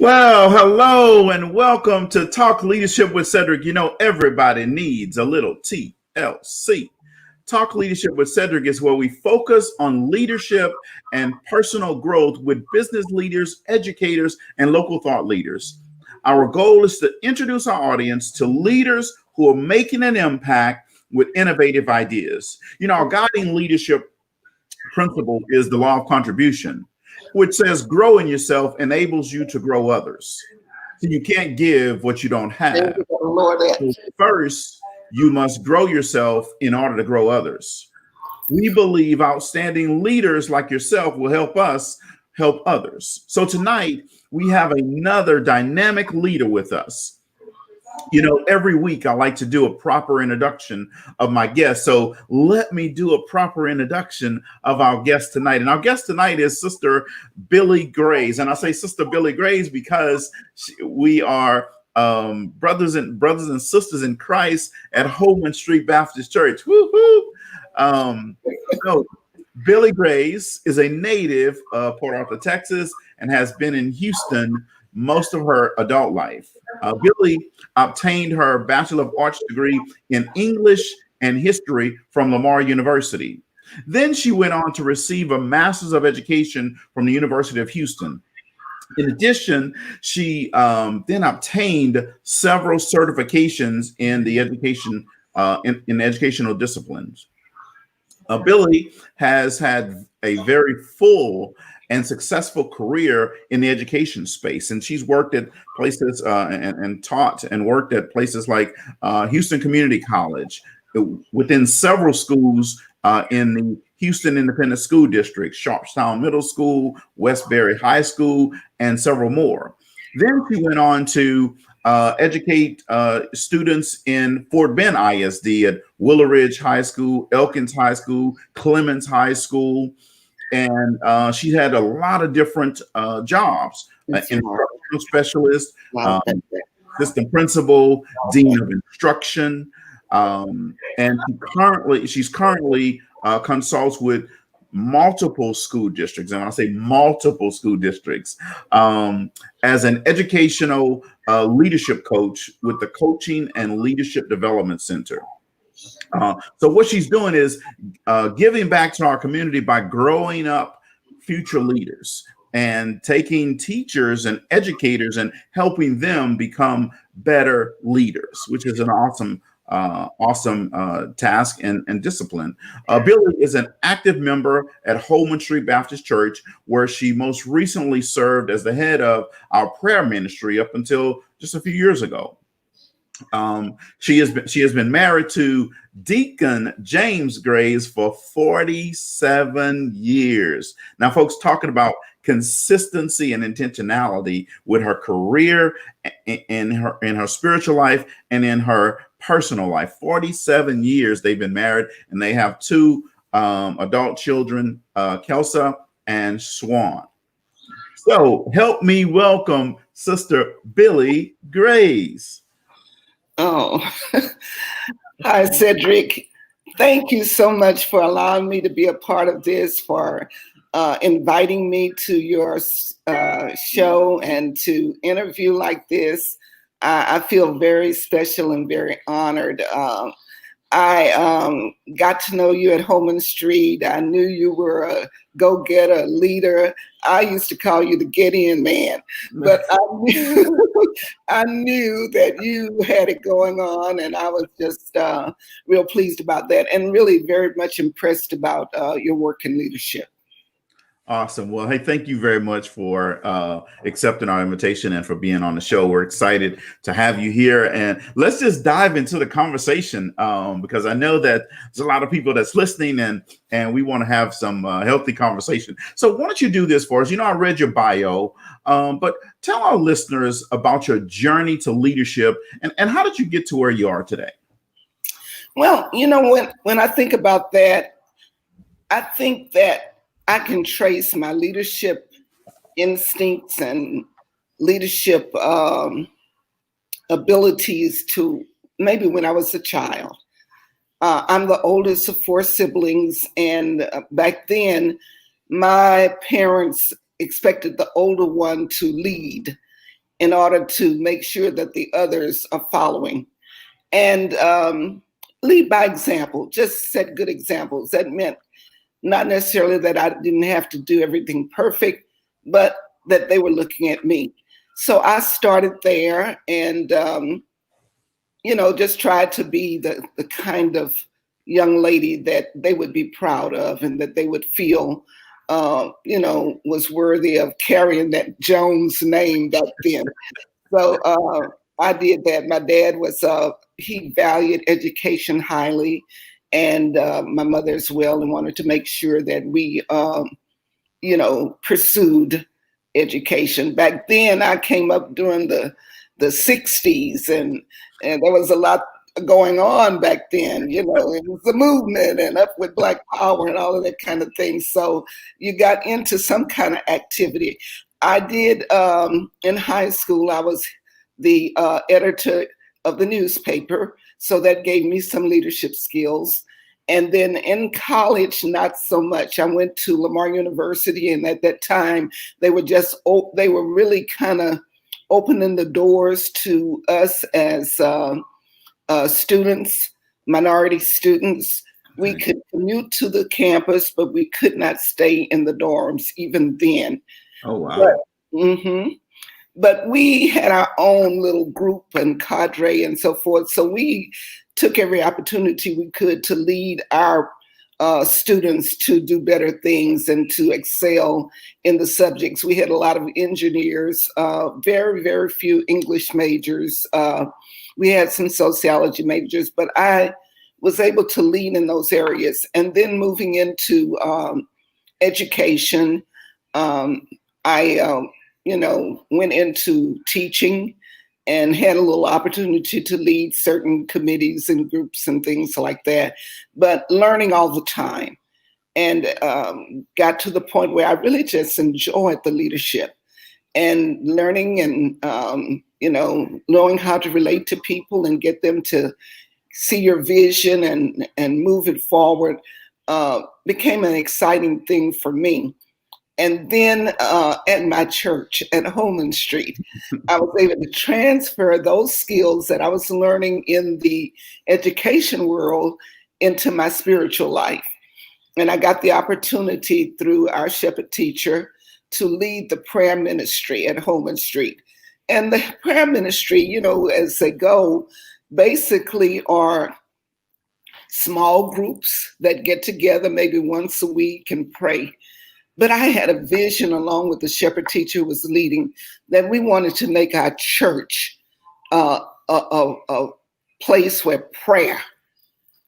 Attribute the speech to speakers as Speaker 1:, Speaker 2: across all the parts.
Speaker 1: Well, hello and welcome to Talk Leadership with Cedrick. You know, everybody needs a little TLC. Talk Leadership with Cedrick is where we focus on leadership and personal growth with business leaders, educators, and local thought leaders. Our goal is to introduce our audience to leaders who are making an impact with innovative ideas. You know, our guiding leadership principle is the law of contribution, which says growing yourself enables you to grow others. So you can't give what you don't have. So first, you must grow yourself in order to grow others. We believe outstanding leaders like yourself will help us help others. So tonight, we have another dynamic leader with us. You know, every week I like to do a proper introduction of my guest. So let me do a proper introduction of our guest tonight. And our guest tonight is Sister Billie Grays. And I say Sister Billie Grays because we are brothers and sisters in Christ at Holman Street Baptist Church. Woo-hoo! So Billie Grays is a native of Port Arthur, Texas, and has been in Houston most of her adult life. Billie obtained her Bachelor of Arts degree in English and History from Lamar University. Then she went on to receive a Master's of Education from the University of Houston. In addition, she then obtained several certifications in the education in educational disciplines. Billie has had a very full and successful career in the education space. And she's worked at places and taught and worked at places like Houston Community College, within several schools in the Houston Independent School District, Sharpstown Middle School, Westbury High School, and several more. Then she went on to educate students in Fort Bend ISD at Willow Ridge High School, Elkins High School, Clemens High School. And she had a lot of different jobs, instructional specialist, assistant principal, dean of instruction. And she's currently consults with multiple school districts. And when I say multiple school districts, as an educational leadership coach with the Coaching and Leadership Development Center. So what she's doing is giving back to our community by growing up future leaders and taking teachers and educators and helping them become better leaders, which is an awesome task and discipline. Billie is an active member at Holman Street Baptist Church, where she most recently served as the head of our prayer ministry up until just a few years ago. She has been married to Deacon James Grays for 47 years. Now, folks, talking about consistency and intentionality with her career, in her spiritual life, and in her personal life. 47 years they've been married, and they have two adult children, Kelsa and Swan. So help me welcome Sister Billie Grays.
Speaker 2: Oh, hi, Cedrick. Thank you so much for allowing me to be a part of this, for inviting me to your show and to interview like this. I feel very special and very honored. I got to know you at Holman Street. I knew you were a go-getter, leader. I used to call you the get-in man, but I knew that you had it going on, and I was just real pleased about that, and really very much impressed about your work in leadership.
Speaker 1: Awesome. Well, hey, thank you very much for accepting our invitation and for being on the show. We're excited to have you here. And let's just dive into the conversation because I know that there's a lot of people that's listening and we want to have some healthy conversation. So why don't you do this for us? You know, I read your bio, but tell our listeners about your journey to leadership and how did you get to where you are today?
Speaker 2: Well, you know, when I think about that, I think that I can trace my leadership instincts and leadership abilities to maybe when I was a child. I'm the oldest of four siblings, and back then, my parents expected the older one to lead. in order to make sure that the others are following. And lead by example, just set good examples. That meant not necessarily that I didn't have to do everything perfect, but that they were looking at me. So I started there and, just tried to be the kind of young lady that they would be proud of and that they would feel, was worthy of carrying that Jones name back then. So I did that. My dad was, he valued education highly, and my mother as well, and wanted to make sure that we, pursued education. Back then, I came up during the 60s, and there was a lot going on back then. It was a movement and up with Black Power and all of that kind of thing. So you got into some kind of activity. I did, in high school, I was the editor of the newspaper. So that gave me some leadership skills. And then in college, not so much. I went to Lamar University, and at that time, they were really kind of opening the doors to us as students, minority students. We could commute to the campus, but we could not stay in the dorms even then.
Speaker 1: Oh, wow.
Speaker 2: But we had our own little group and cadre and so forth. So we took every opportunity we could to lead our students to do better things and to excel in the subjects. We had a lot of engineers, very, very few English majors. We had some sociology majors, but I was able to lead in those areas. And then moving into education, I went into teaching and had a little opportunity to lead certain committees and groups and things like that, but learning all the time, and got to the point where I really just enjoyed the leadership and learning and, knowing how to relate to people and get them to see your vision and move it forward became an exciting thing for me. And then at my church at Holman Street, I was able to transfer those skills that I was learning in the education world into my spiritual life. And I got the opportunity through our shepherd teacher to lead the prayer ministry at Holman Street. And the prayer ministry, as they go, basically are small groups that get together maybe once a week and pray. But I had a vision, along with the shepherd teacher who was leading, that we wanted to make our church a place where prayer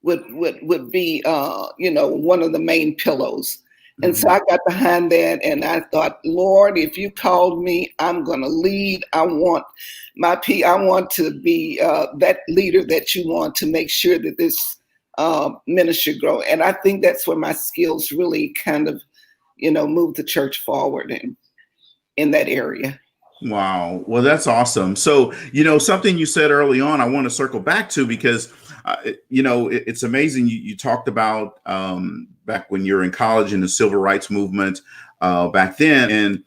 Speaker 2: would be, one of the main pillars. And so I got behind that, and I thought, Lord, if you called me, I'm going to lead. I want to be that leader that you want to make sure that this ministry grow. And I think that's where my skills really kind of move the church forward in that area.
Speaker 1: Wow. Well, that's awesome. So, something you said early on, I want to circle back to, because, it's amazing. You talked about back when you were in college in the civil rights movement back then. And,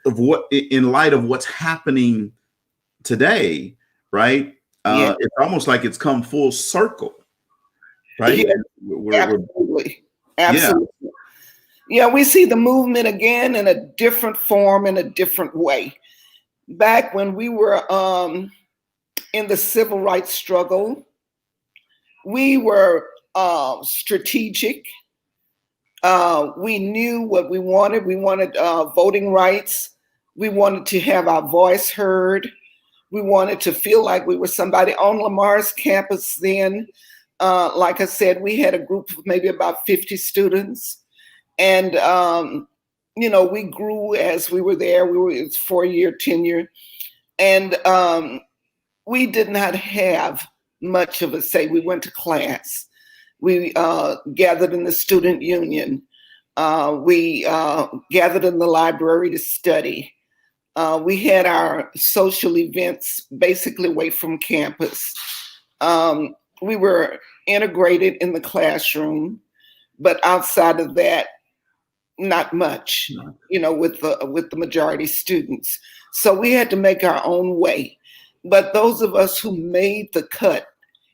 Speaker 1: of what, in light of what's happening today, right? It's almost like it's come full circle, right?
Speaker 2: Yeah, absolutely. Absolutely. Yeah, we see the movement again in a different form, in a different way. Back when we were in the civil rights struggle, we were strategic. We knew what we wanted. We wanted voting rights. We wanted to have our voice heard. We wanted to feel like we were somebody on Lamar's campus then. Like I said, we had a group of maybe about 50 students. And, we grew as we were there. It's 4-year tenure. And we did not have much of a say. We went to class. We gathered in the student union. We gathered in the library to study. We had our social events basically away from campus. We were integrated in the classroom. But outside of that, not much,
Speaker 1: No.
Speaker 2: with the majority students. So we had to make our own way. But those of us who made the cut,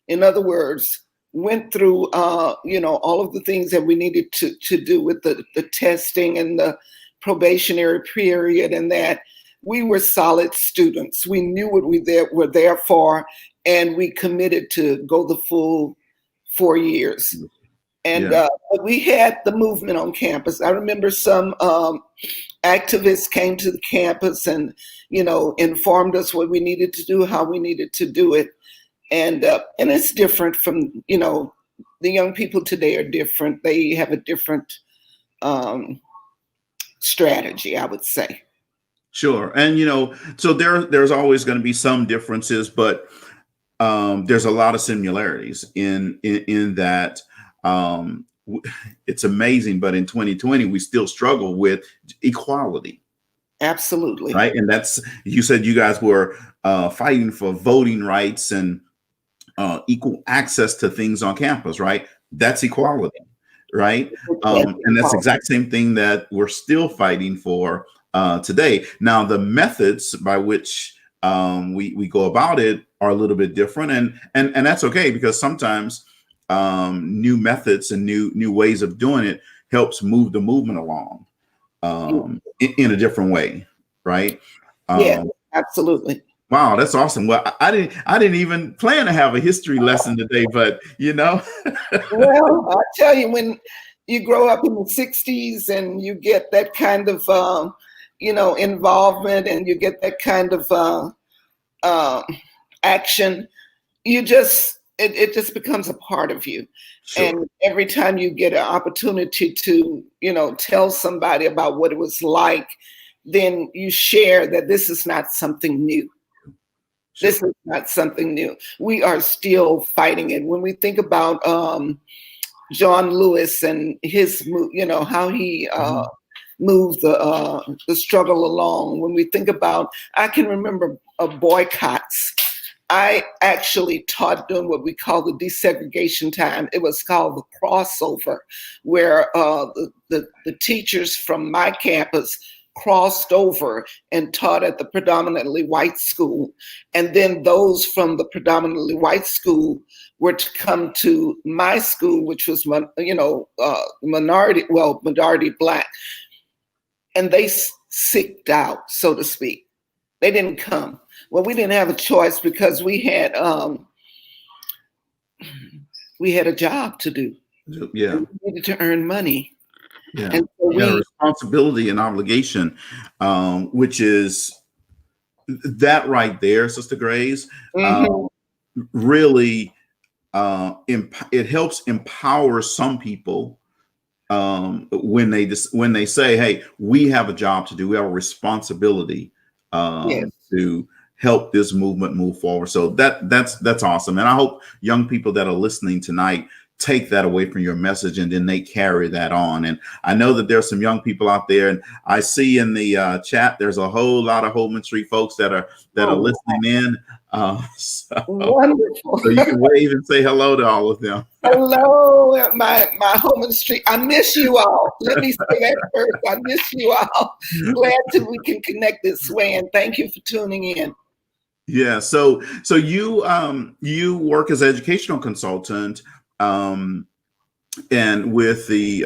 Speaker 2: in other words, went through, all of the things that we needed to do with the testing and the probationary period, and that we were solid students. We knew what we were there for, and we committed to go the full 4 years. And but we had the movement on campus. I remember some activists came to the campus and, informed us what we needed to do, how we needed to do it. And it's different from, the young people today are different. They have a different strategy, I would say.
Speaker 1: Sure. And, so there's always going to be some differences, but there's a lot of similarities in that. It's amazing, but in 2020, we still struggle with equality.
Speaker 2: Absolutely.
Speaker 1: Right. And you said you guys were fighting for voting rights and equal access to things on campus, right? That's equality, right? And that's the exact same thing that we're still fighting for today. Now, the methods by which we go about it are a little bit different, and that's okay, because sometimes new methods and new ways of doing it helps move the movement along in a different way, right?
Speaker 2: Yeah, absolutely.
Speaker 1: Wow, that's awesome. Well, I didn't even plan to have a history lesson today, but
Speaker 2: Well, I tell you, when you grow up in the 60s and you get that kind of involvement, and you get that kind of action, it just becomes a part of you.
Speaker 1: Sure.
Speaker 2: And every time you get an opportunity to, tell somebody about what it was like, then you share that this is not something new. Sure. This is not something new. We are still fighting it. When we think about John Lewis and his, how he moved the struggle along. When we think about, I can remember boycotts. I actually taught during what we call the desegregation time. It was called the crossover, where the teachers from my campus crossed over and taught at the predominantly white school. And then those from the predominantly white school were to come to my school, which was, majority Black. And they sicked out, so to speak. They didn't come. Well, we didn't have a choice, because we had a job to do.
Speaker 1: Yeah.
Speaker 2: And we needed to earn money.
Speaker 1: Yeah.
Speaker 2: And so
Speaker 1: a responsibility and obligation, which is that right there, Sister Grace. Really, it helps empower some people when they say, "Hey, we have a job to do. We have a responsibility to help this movement move forward." So that's awesome, and I hope young people that are listening tonight take that away from your message, and then they carry that on. And I know that there's some young people out there, and I see in the chat there's a whole lot of Holman Street folks that are listening in.
Speaker 2: Wonderful.
Speaker 1: So you can wave and say hello to all of them.
Speaker 2: Hello, my Holman Street. I miss you all. Let me say that first. I miss you all. Glad that we can connect this way, and thank you for tuning in.
Speaker 1: Yeah. So you work as an educational consultant, and with the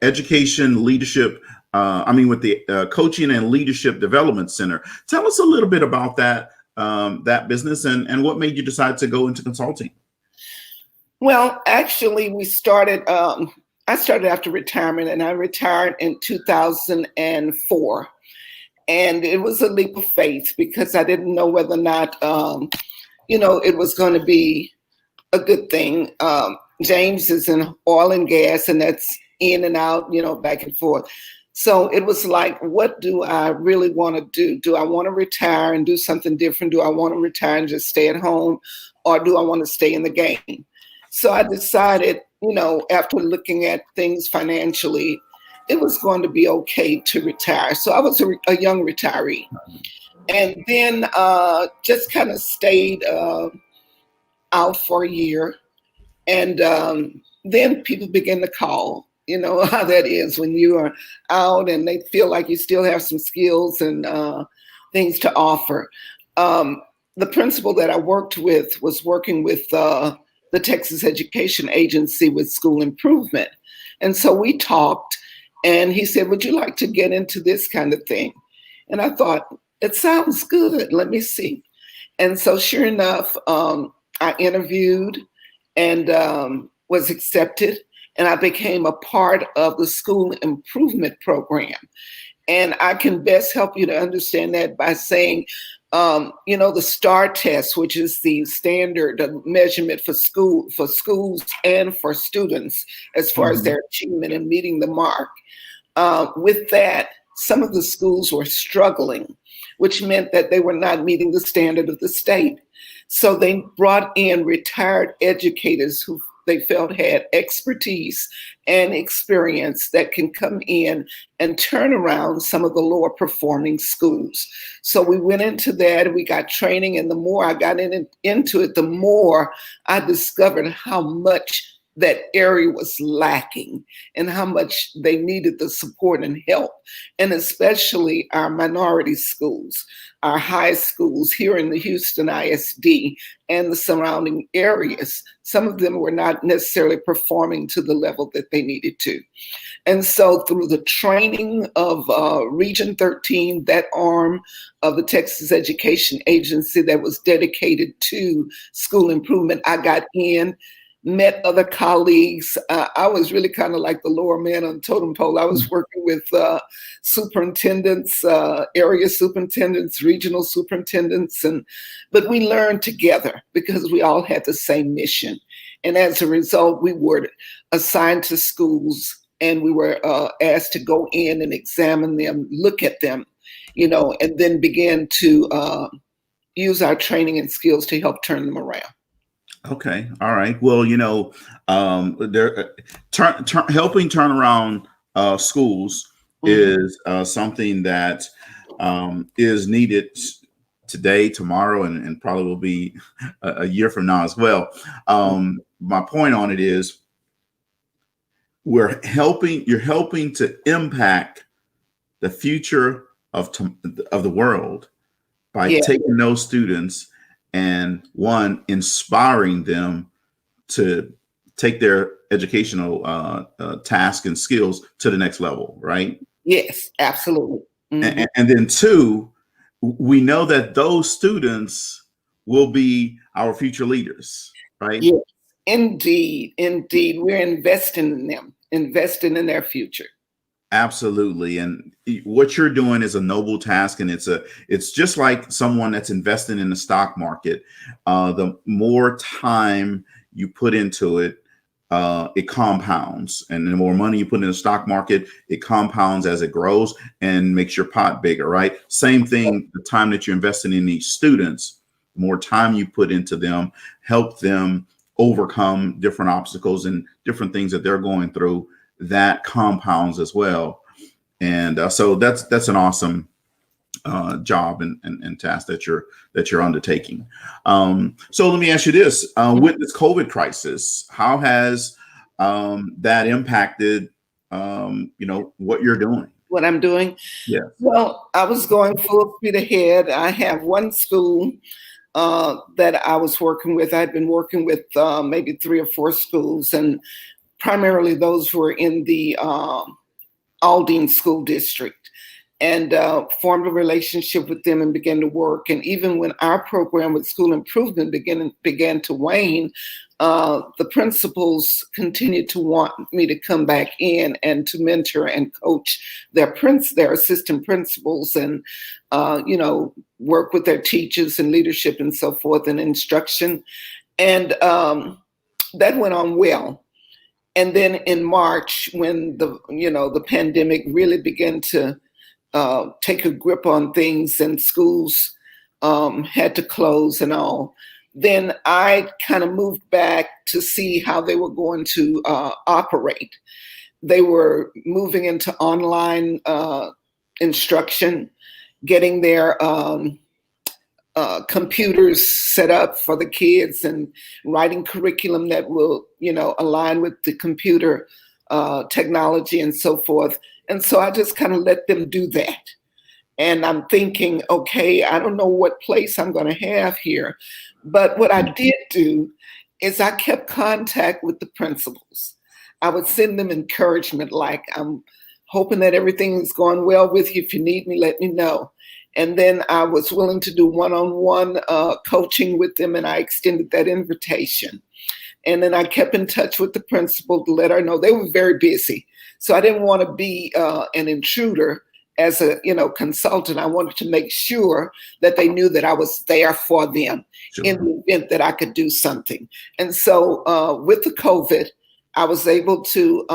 Speaker 1: education leadership. With the Coaching and Leadership Development Center. Tell us a little bit about that business and what made you decide to go into consulting.
Speaker 2: Well, actually, I started after retirement, and I retired in 2004. And it was a leap of faith, because I didn't know whether or not, it was going to be a good thing. James is in oil and gas, and that's in and out, back and forth. So it was like, what do I really want to do? Do I want to retire and do something different? Do I want to retire and just stay at home? Or do I want to stay in the game? So I decided, after looking at things financially, it was going to be okay to retire. So I was a young retiree. And then just kind of stayed out for a year. And then people began to call, You know how that is when you are out and they feel like you still have some skills and things to offer. The principal that I worked with was working with the Texas Education Agency with school improvement. And so we talked, and he said, would you like to get into this kind of thing? And I thought, it sounds good. Let me see. And so sure enough, I interviewed and was accepted, and I became a part of the school improvement program. And I can best help you to understand that by saying, the STAR test, which is the standard measurement for schools and for students as far as their achievement and meeting the mark. With that, some of the schools were struggling, which meant that they were not meeting the standard of the state. So they brought in retired educators who they felt had expertise and experience that can come in and turn around some of the lower performing schools. So we went into that, we got training, and the more I got into it, the more I discovered how much that area was lacking and how much they needed the support and help, and especially our minority schools, our high schools here in the Houston ISD and the surrounding areas. Some of them were not necessarily performing to the level that they needed to. And so through the training of Region 13, that arm of the Texas Education Agency that was dedicated to school improvement, I got in, met other colleagues. I was really kind of like the lower man on the totem pole. I was working with superintendents, area superintendents, regional superintendents, but we learned together because we all had the same mission. And as a result, we were assigned to schools, and we were asked to go in and examine them, look at them, and then begin to use our training and skills to help turn them around.
Speaker 1: Okay. All right. Well, they're helping turn around schools is something that is needed today, tomorrow, and probably will be a year from now as well. My point on it is you're helping to impact the future of the world by taking those students and inspiring them to take their educational task and skills to the next level, right?
Speaker 2: Yes, absolutely.
Speaker 1: And then two, we know that those students will be our future leaders, right?
Speaker 2: Yes, indeed. We're investing in them, investing in their future.
Speaker 1: Absolutely. And what you're doing is a noble task, and it's just like someone that's investing in the stock market. The more time you put into it, it compounds, and the more money you put in the stock market, it compounds as it grows and makes your pot bigger, right? Same thing, the time that you're investing in these students, the more time you put into them, help them overcome different obstacles and different things that they're going through, that compounds as well. And so that's an awesome job and task that you're undertaking. So let me ask you this: with this COVID crisis, how has that impacted what you're doing?
Speaker 2: What I'm doing?
Speaker 1: Yeah.
Speaker 2: Well, I was going full speed ahead. I have one school that I was working with. I'd been working with maybe 3 or 4 schools, and primarily those were in the Aldine School District, and formed a relationship with them and began to work. And even when our program with school improvement began to wane, the principals continued to want me to come back in and to mentor and coach their assistant principals, and work with their teachers and leadership and so forth and instruction. And that went on well. And then in March, when the pandemic really began to take a grip on things and schools had to close and all, then I kind of moved back to see how they were going to operate. They were moving into online instruction, getting their computers set up for the kids and writing curriculum that will, align with the computer technology and so forth. And so I just kind of let them do that. And I'm thinking, okay, I don't know what place I'm going to have here. But what I did do is I kept contact with the principals. I would send them encouragement, like, I'm hoping that everything is going well with you. If you need me, let me know. And then I was willing to do one-on-one coaching with them, and I extended that invitation. And then I kept in touch with the principal to let her know. They were very busy. So I didn't want to be an intruder as a consultant. I wanted to make sure that they knew that I was there for them in the event that I could do something. And so with the COVID, I was able to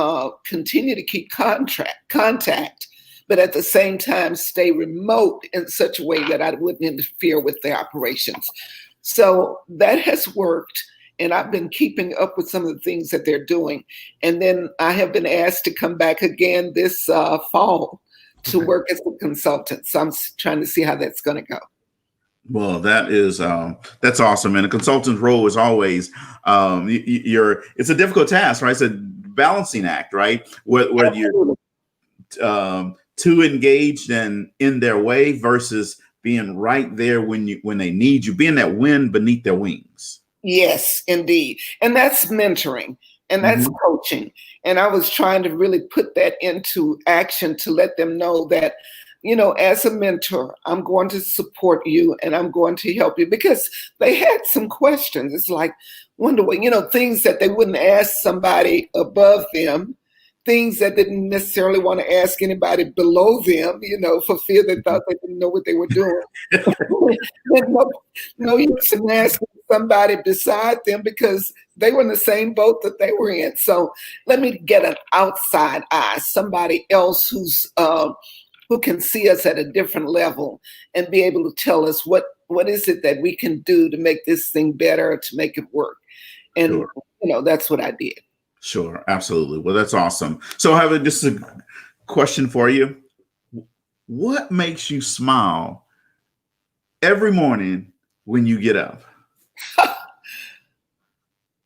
Speaker 2: continue to keep contact, but at the same time stay remote in such a way that I wouldn't interfere with their operations. So that has worked. And I've been keeping up with some of the things that they're doing. And then I have been asked to come back again this fall to work as a consultant. So I'm trying to see how that's going to go.
Speaker 1: Well, that's awesome. And a consultant's role is always, it's a difficult task, right? It's a balancing act, right? Whether you're too engaged and in their way versus being right there when they need you, being that wind beneath their wings.
Speaker 2: Yes, indeed. And that's mentoring and that's coaching. And I was trying to really put that into action to let them know that, as a mentor, I'm going to support you and I'm going to help you, because they had some questions. It's like, wonder what, things that they wouldn't ask somebody above them, things that didn't necessarily want to ask anybody below them, for fear they thought they didn't know what they were doing. no use in asking somebody beside them because they were in the same boat that they were in. So let me get an outside eye, somebody else who can see us at a different level and be able to tell us what is it that we can do to make this thing better, to make it work. And, that's what I did.
Speaker 1: Sure. Absolutely. Well, that's awesome. So I have just a question for you. What makes you smile every morning when you get up?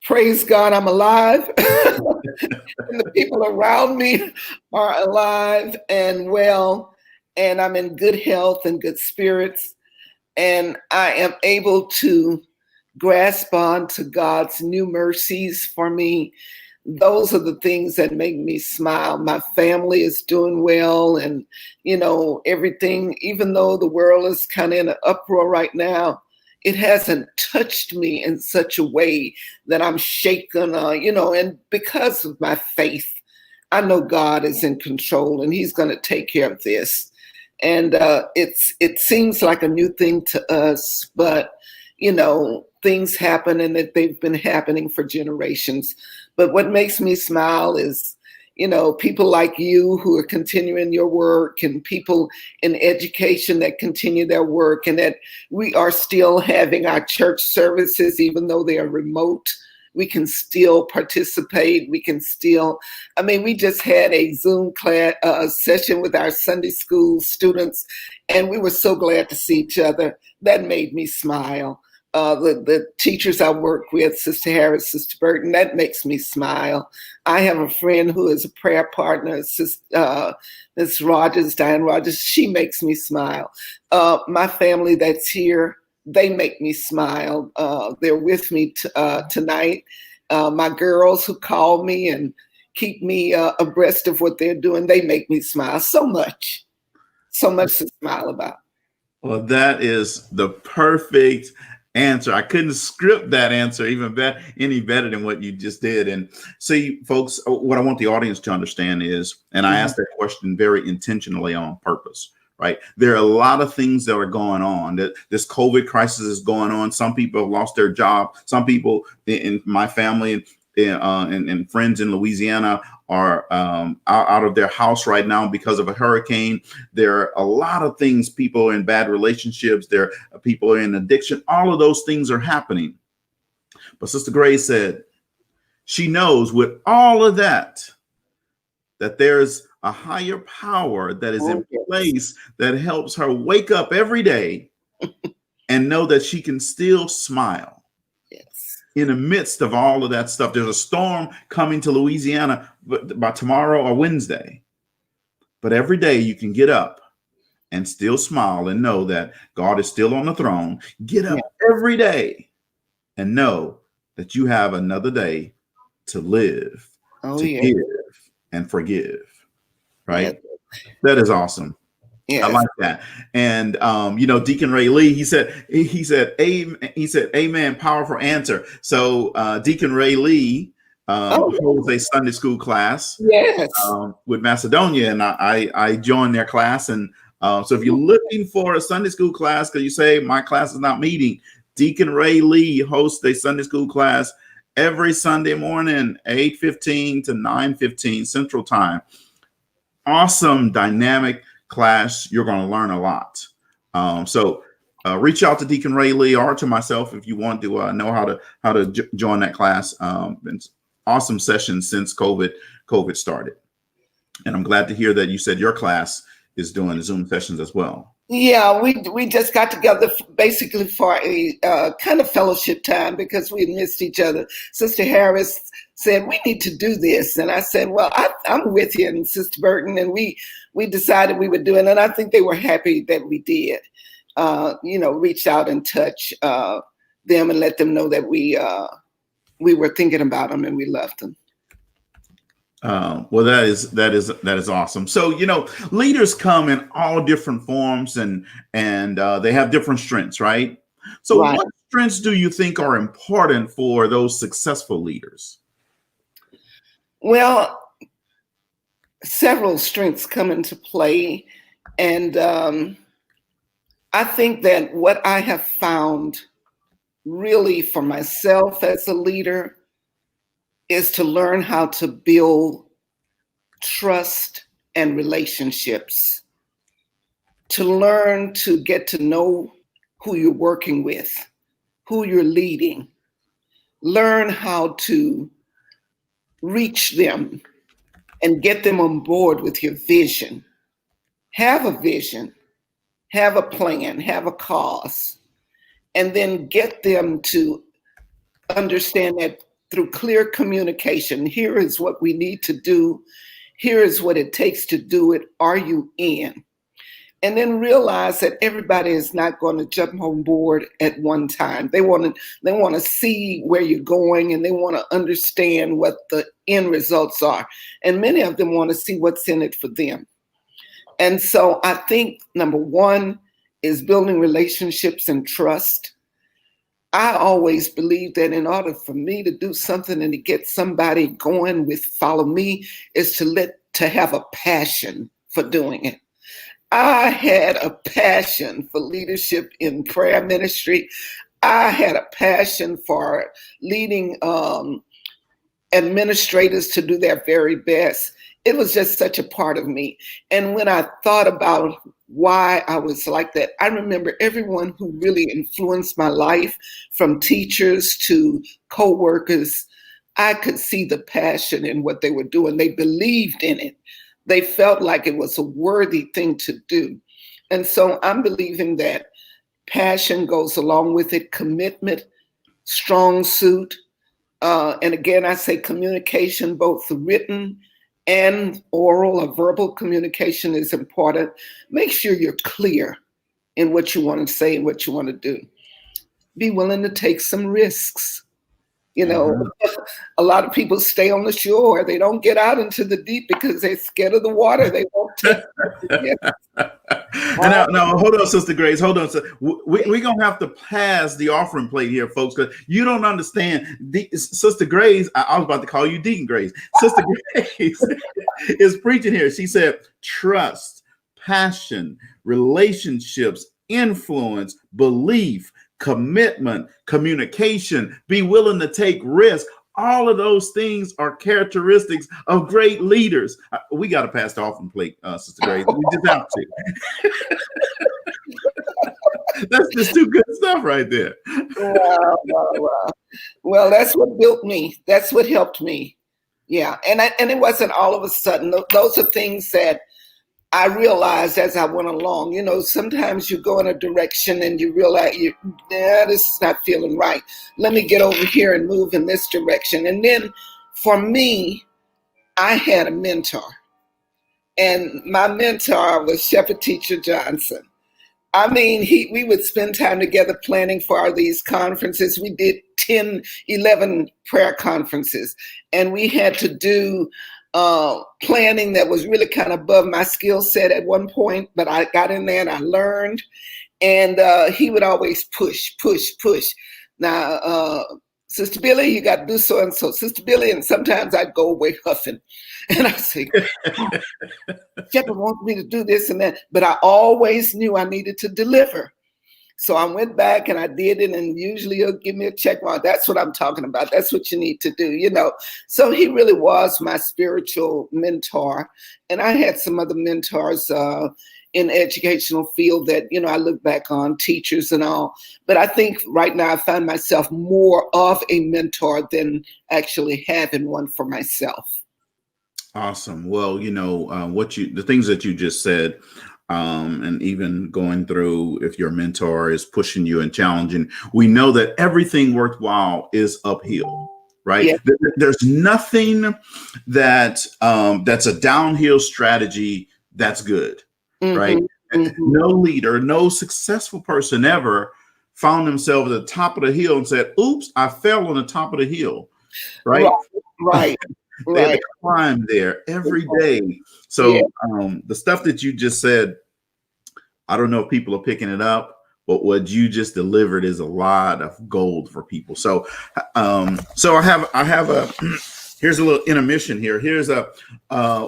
Speaker 2: Praise God, I'm alive. And the people around me are alive and well, and I'm in good health and good spirits. And I am able to grasp on to God's new mercies for me. Those are the things that make me smile. My family is doing well, and everything, even though the world is kind of in an uproar right now, it hasn't touched me in such a way that I'm shaken, and because of my faith, I know God is in control and he's going to take care of this. And it seems like a new thing to us, but things happen and that they've been happening for generations. But what makes me smile is, people like you who are continuing your work, and people in education that continue their work, and that we are still having our church services, even though they are remote. We can still participate. We can still, we just had a Zoom class session with our Sunday school students, and we were so glad to see each other. That made me smile. The teachers I work with, Sister Harris, Sister Burton, that makes me smile. I have a friend who is a prayer partner, Miss Rogers, Diane Rogers. She makes me smile. My family that's here, they make me smile. They're with me tonight. My girls who call me and keep me abreast of what they're doing, they make me smile so much to smile about.
Speaker 1: Well, that is the perfect answer. I couldn't script that answer any better than what you just did. And see, folks, what I want the audience to understand is, and I asked that question very intentionally on purpose, right? There are a lot of things that are going on. That this COVID crisis is going on. Some people have lost their job. Some people in my family and friends in Louisiana are out of their house right now because of a hurricane. There are a lot of things, people in bad relationships, there are people in addiction. All of those things are happening. But Sister Grace said she knows with all of that there's a higher power that is in place that helps her wake up every day and know that she can still smile.
Speaker 2: Yes.
Speaker 1: in the midst of all of that stuff, there's a storm coming to Louisiana by tomorrow or Wednesday. But every day you can get up and still smile and know that God is still on the throne. Get up every day and know that you have another day to live, to give, and forgive. Right? Yeah. That is awesome. Yes. I like that. And Deacon Ray Lee, he said, amen, powerful answer. So Deacon Ray Lee holds a Sunday school class with Macedonia, and I joined their class. And so if you're looking for a Sunday school class because you say my class is not meeting, Deacon Ray Lee hosts a Sunday school class every Sunday morning, 8:15 to 9:15 Central Time. Awesome, dynamic class. You're going to learn a lot. So reach out to Deacon Ray Lee or to myself if you want to know how to join that class. It's awesome session since COVID started. And I'm glad to hear that you said your class is doing Zoom sessions as well.
Speaker 2: Yeah, we just got together basically for a kind of fellowship time because we had missed each other. Sister Harris said, we need to do this. And I said, well, I'm with you and Sister Burton. And we decided we would do it. And I think they were happy that we did, reach out and touch them and let them know that we were thinking about them and we loved them.
Speaker 1: Well, that is awesome. So, leaders come in all different forms and they have different strengths, right? So what strengths do you think are important for those successful leaders?
Speaker 2: Well, several strengths come into play. And I think that what I have found really for myself as a leader is to learn how to build trust and relationships, to learn to get to know who you're working with, who you're leading, learn how to reach them and get them on board with your vision. Have a vision, have a plan, have a cause, and then get them to understand that through clear communication, here is what we need to do. Here is what it takes to do it. Are you in? And then realize that everybody is not going to jump on board at one time. They want to see where you're going and they want to understand what the end results are. And many of them want to see what's in it for them. And so I think number one is building relationships and trust. I always believe that in order for me to do something and to get somebody going with follow me is to have a passion for doing it. I had a passion for leadership in prayer ministry. I had a passion for leading administrators to do their very best. It was just such a part of me. And when I thought about why I was like that, I remember everyone who really influenced my life, from teachers to co-workers. I could see the passion in what they were doing. They believed in it. They felt like it was a worthy thing to do. And so I'm believing that passion goes along with it, commitment, strong suit. And again, I say communication, both written and oral or verbal communication is important. Make sure you're clear in what you want to say and what you want to do. Be willing to take some risks. A lot of people stay on the shore. They don't get out into the deep because they're scared of the water. They won't take it.
Speaker 1: Now, hold on, Sister Grace. Hold on. We're going to have to pass the offering plate here, folks, because you don't understand. Sister Grace, I was about to call you Deacon Grace. Sister Grace is preaching here. She said, trust, passion, relationships, influence, belief, commitment, communication, be willing to take risks. All of those things are characteristics of great leaders. We got to pass the offering plate, Sister Grace. We just have to. That's just too good stuff right there.
Speaker 2: Wow. Well, that's what built me. That's what helped me. Yeah. And it wasn't all of a sudden. Those are things that I realized as I went along, sometimes you go in a direction and you realize, this is not feeling right. Let me get over here and move in this direction. And then for me, I had a mentor. And my mentor was Shepherd Teacher Johnson. I mean, we would spend time together planning for these conferences. We did 10, 11 prayer conferences, and we had to do planning that was really kind of above my skill set at one point, but I got in there and I learned, and he would always push, push, push. Now, Sister Billie, you got to do so and so. Sister Billie, and sometimes I'd go away huffing. And I say, Shepherd wants me to do this and that. But I always knew I needed to deliver. So I went back and I did it. And usually he'll give me a check mark. That's what I'm talking about. That's what you need to do, So he really was my spiritual mentor. And I had some other mentors in the educational field that, I look back on, teachers and all. But I think right now I find myself more of a mentor than actually having one for myself.
Speaker 1: Awesome. Well, the things that you just said, and even going through if your mentor is pushing you and challenging, we know that everything worthwhile is uphill, right? Yeah. There's nothing that's a downhill strategy that's good. Right? Mm-hmm. No leader, no successful person ever found themselves at the top of the hill and said, oops, I fell on the top of the hill. Right. They had to climb there every day. So the stuff that you just said, I don't know if people are picking it up, but what you just delivered is a lot of gold for people. So I have a here's a little intermission here. Here's a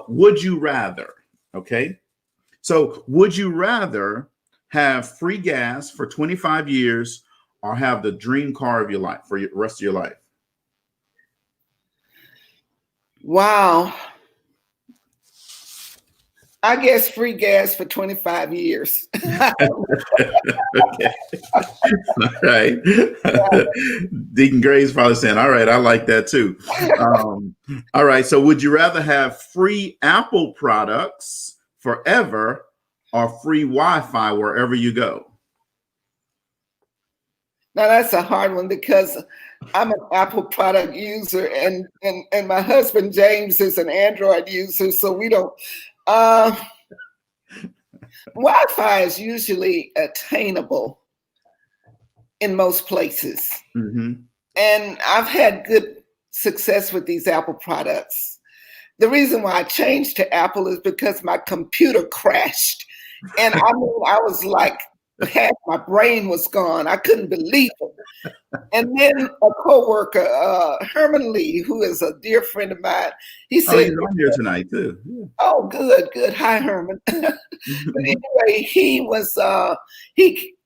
Speaker 1: would you rather, okay? So would you rather have free gas for 25 years or have the dream car of your life for the rest of your life?
Speaker 2: Wow. I guess free gas for 25 years.
Speaker 1: Okay. All right. Deacon Gray's probably saying, all right, I like that too. All right. So would you rather have free Apple products forever or free Wi-Fi wherever you go?
Speaker 2: Now that's a hard one because I'm an Apple product user and my husband James is an Android user, so we don't. Wi-Fi is usually attainable in most places, and I've had good success with these Apple products. The reason why I changed to Apple is because my computer crashed, and I was like, half my brain was gone. I couldn't believe it. And then a coworker, Herman Lee, who is a dear friend of mine, he said,
Speaker 1: he's on here tonight too. Yeah.
Speaker 2: Oh, good. Hi, Herman. But anyway, he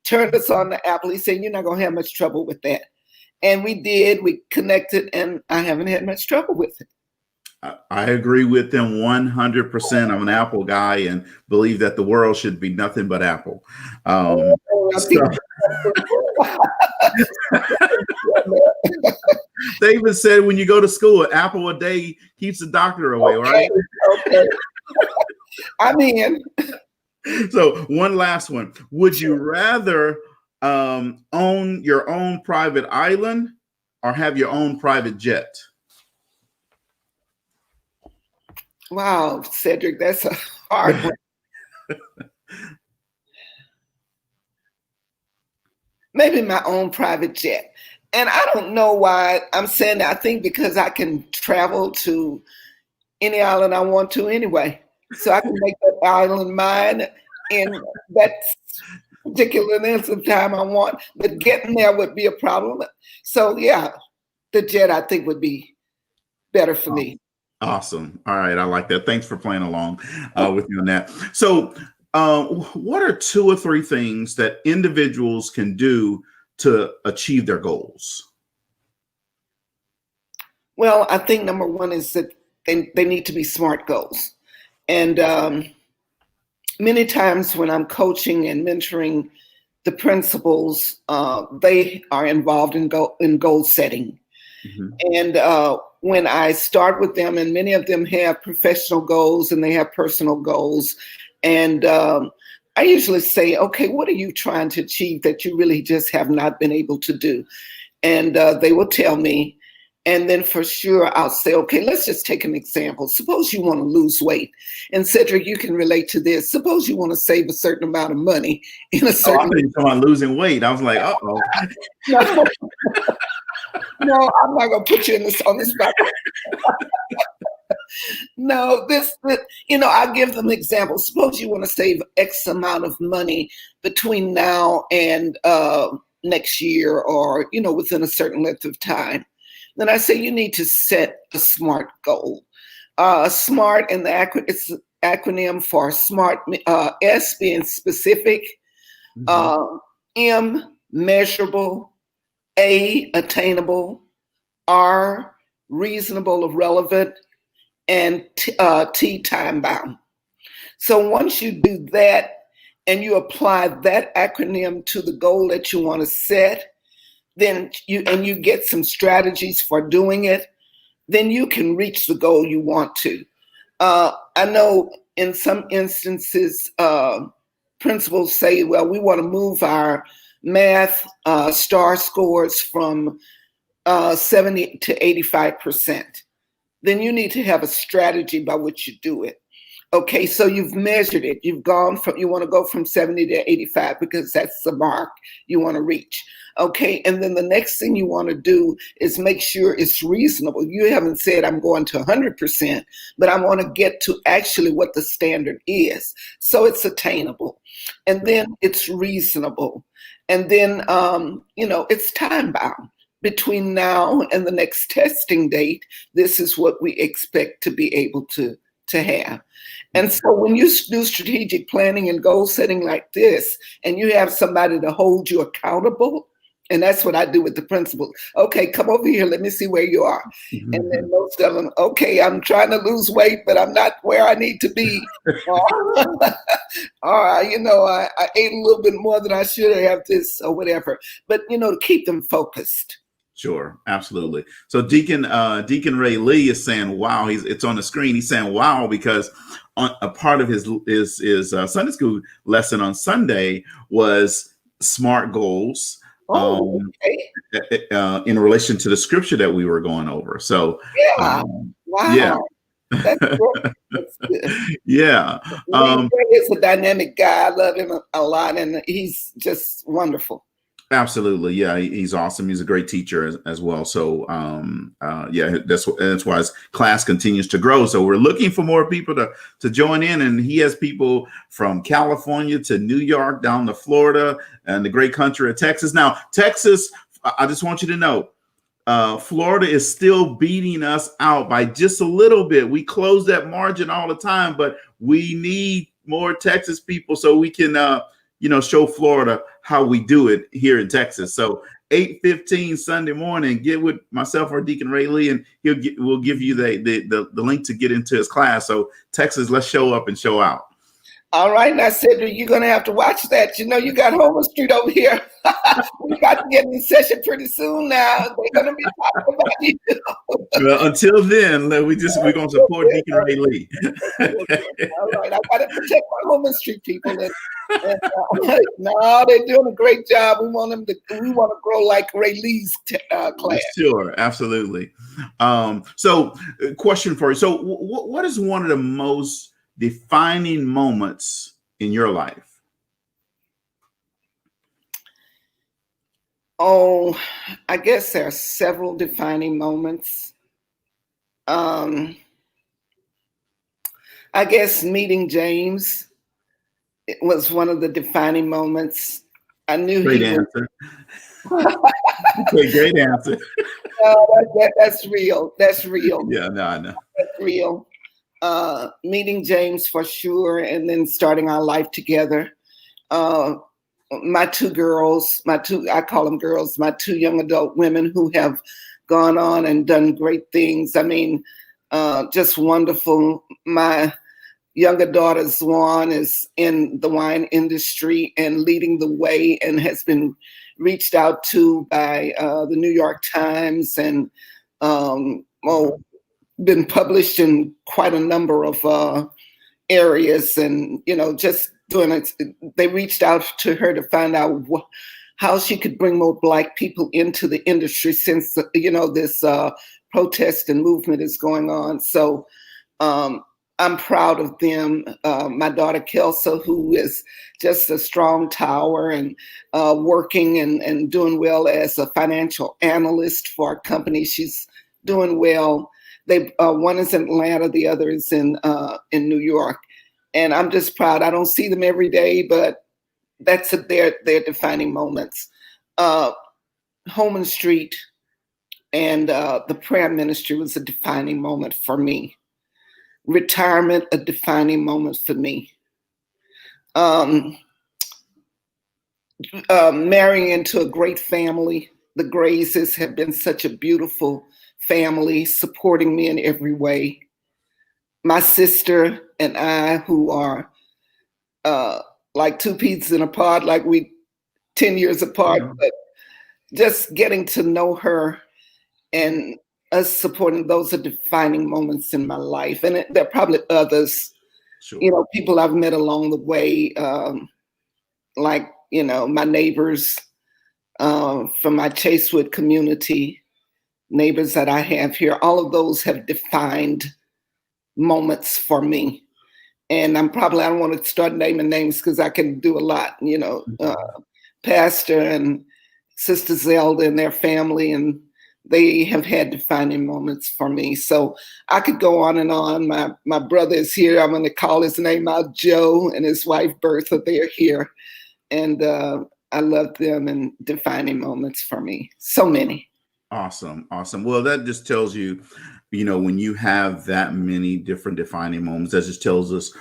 Speaker 2: turned us on to Apple. He said, you're not going to have much trouble with that. And we did. We connected, and I haven't had much trouble with it.
Speaker 1: I agree with them 100%. I'm an Apple guy and believe that the world should be nothing but Apple. They even said when you go to school, an apple a day keeps the doctor away, right?
Speaker 2: Okay. I'm in.
Speaker 1: So one last one. Would you rather own your own private island or have your own private jet?
Speaker 2: Wow, Cedrick, that's a hard one. Maybe my own private jet. And I don't know why I'm saying that. I think because I can travel to any island I want to anyway. So I can make that island mine in that particular length of time I want. But getting there would be a problem. So yeah, the jet I think would be better for me.
Speaker 1: Awesome. All right. I like that. Thanks for playing along with me on that. So what are 2 or 3 things that individuals can do to achieve their goals?
Speaker 2: Well, I think number 1 is that they need to be SMART goals. And many times when I'm coaching and mentoring the principals, they are involved in goal setting. And when I start with them, and many of them have professional goals and they have personal goals, And I usually say, okay, what are you trying to achieve that you really just have not been able to do? And they will tell me. And then for sure, I'll say, okay, let's just take an example. Suppose you want to lose weight. And Cedrick, you can relate to this. Suppose you want to save a certain amount of money in a
Speaker 1: Oh, I
Speaker 2: certain.
Speaker 1: thought you were talking about losing weight. I was like, uh-oh.
Speaker 2: No, no, I'm not going to put you on the spot. No, I'll give them examples. Suppose you want to save X amount of money between now and next year, or, within a certain length of time. Then I say you need to set a SMART goal. SMART, and it's the acronym for SMART, S being specific, M measurable, A attainable, R reasonable or relevant, and T time bound. So once you do that and you apply that acronym to the goal that you want to set, then you get some strategies for doing it, then you can reach the goal you want to. I know in some instances, principals say, well, we want to move our math star scores from 70 to 85%. Then you need to have a strategy by which you do it. Okay, so you've measured it. You want to go from 70 to 85 because that's the mark you want to reach. Okay, and then the next thing you want to do is make sure it's reasonable. You haven't said I'm going to 100%, but I want to get to actually what the standard is. So it's attainable, and then it's reasonable, and then it's time bound. Between now and the next testing date, this is what we expect to be able to have. And so when you do strategic planning and goal setting like this, and you have somebody to hold you accountable, and that's what I do with the principals. Okay, come over here. Let me see where you are. And then most of them, okay, I'm trying to lose weight, but I'm not where I need to be. I ate a little bit more than I should have this or whatever. But, to keep them focused.
Speaker 1: Sure, absolutely. So Deacon Ray Lee is saying, "Wow!" It's on the screen. He's saying, "Wow," because a part of his Sunday school lesson on Sunday was SMART goals.
Speaker 2: Okay.
Speaker 1: In relation to the scripture that we were going over. So
Speaker 2: yeah, wow.
Speaker 1: Yeah.
Speaker 2: That's good.
Speaker 1: Yeah.
Speaker 2: He's a dynamic guy. I love him a lot, and he's just wonderful.
Speaker 1: Absolutely. Yeah, he's awesome. He's a great teacher as well. So that's why his class continues to grow. So we're looking for more people to join in, and he has people from California to New York down to Florida and the great country of Texas. Now, Texas, I just want you to know, Florida is still beating us out by just a little bit. We close that margin all the time, but we need more Texas people so we can show Florida how we do it here in Texas. So 8:15 Sunday morning, get with myself or Deacon Ray Lee, and we'll give you the link to get into his class. So Texas, let's show up and show out.
Speaker 2: All right, now Cedrick, you're gonna have to watch that. You got Homer Street over here. We got to get in session pretty soon. Now they're gonna be talking about you.
Speaker 1: Well, until then, we're gonna support Deacon Ray Lee.
Speaker 2: All right, I gotta protect my Homer Street people. No, they're doing a great job. We want to grow like Ray Lee's class.
Speaker 1: Sure, absolutely. So, question for you. So, what is one of the most defining moments in your life?
Speaker 2: Oh, I guess there are several defining moments. I guess meeting James, it was one of the defining moments. I knew
Speaker 1: great answer. Great answer.
Speaker 2: That's real. That's real.
Speaker 1: Yeah, no, I know.
Speaker 2: That's real. Meeting James for sure, and then starting our life together. My two girls, I call them girls, my two young adult women who have gone on and done great things. I mean, just wonderful. My younger daughter, Swan, is in the wine industry and leading the way, and has been reached out to by the New York Times, and been published in quite a number of areas, and just doing it. They reached out to her to find out how she could bring more Black people into the industry, since this protest and movement is going on. So I'm proud of them. My daughter Kelsa, who is just a strong tower and working and doing well as a financial analyst for a company, she's doing well. They one is in Atlanta, the other is in New York, and I'm just proud. I don't see them every day, but that's their defining moments. Holman Street and the prayer ministry was a defining moment for me. Retirement, a defining moment for me. Marrying into a great family. The Grazes have been such a beautiful family, supporting me in every way. My sister and I, who are like two peas in a pod, like we 10 years apart, but just getting to know her and us supporting, those are defining moments in my life. And there are probably others, sure. People I've met along the way, like, my neighbors from my Chasewood community, neighbors that I have here. All of those have defined moments for me. And I don't want to start naming names because I can do a lot, Pastor and Sister Zelda and their family, and they have had defining moments for me. So I could go on and on. My brother is here. I'm going to call his name out, Joe, and his wife, Bertha. They're here. And I love them, and defining moments for me. So many.
Speaker 1: Awesome. Well, that just tells you, when you have that many different defining moments, that just tells us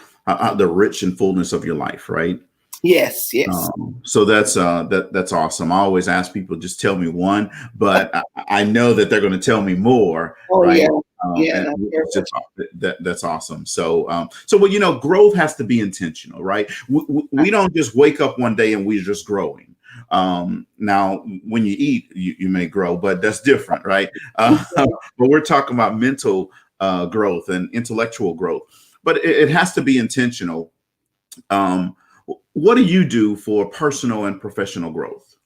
Speaker 1: the rich and fullness of your life, right?
Speaker 2: Yes.
Speaker 1: So that's awesome. I always ask people, just tell me one, but I know that they're going to tell me more.
Speaker 2: Oh,
Speaker 1: right?
Speaker 2: Yeah.
Speaker 1: That's awesome. So, growth has to be intentional, right? We don't just wake up one day and we're just growing. Now, when you eat, you may grow, but that's different, right? But we're talking about mental growth and intellectual growth, but it has to be intentional. What do you do for personal and professional growth?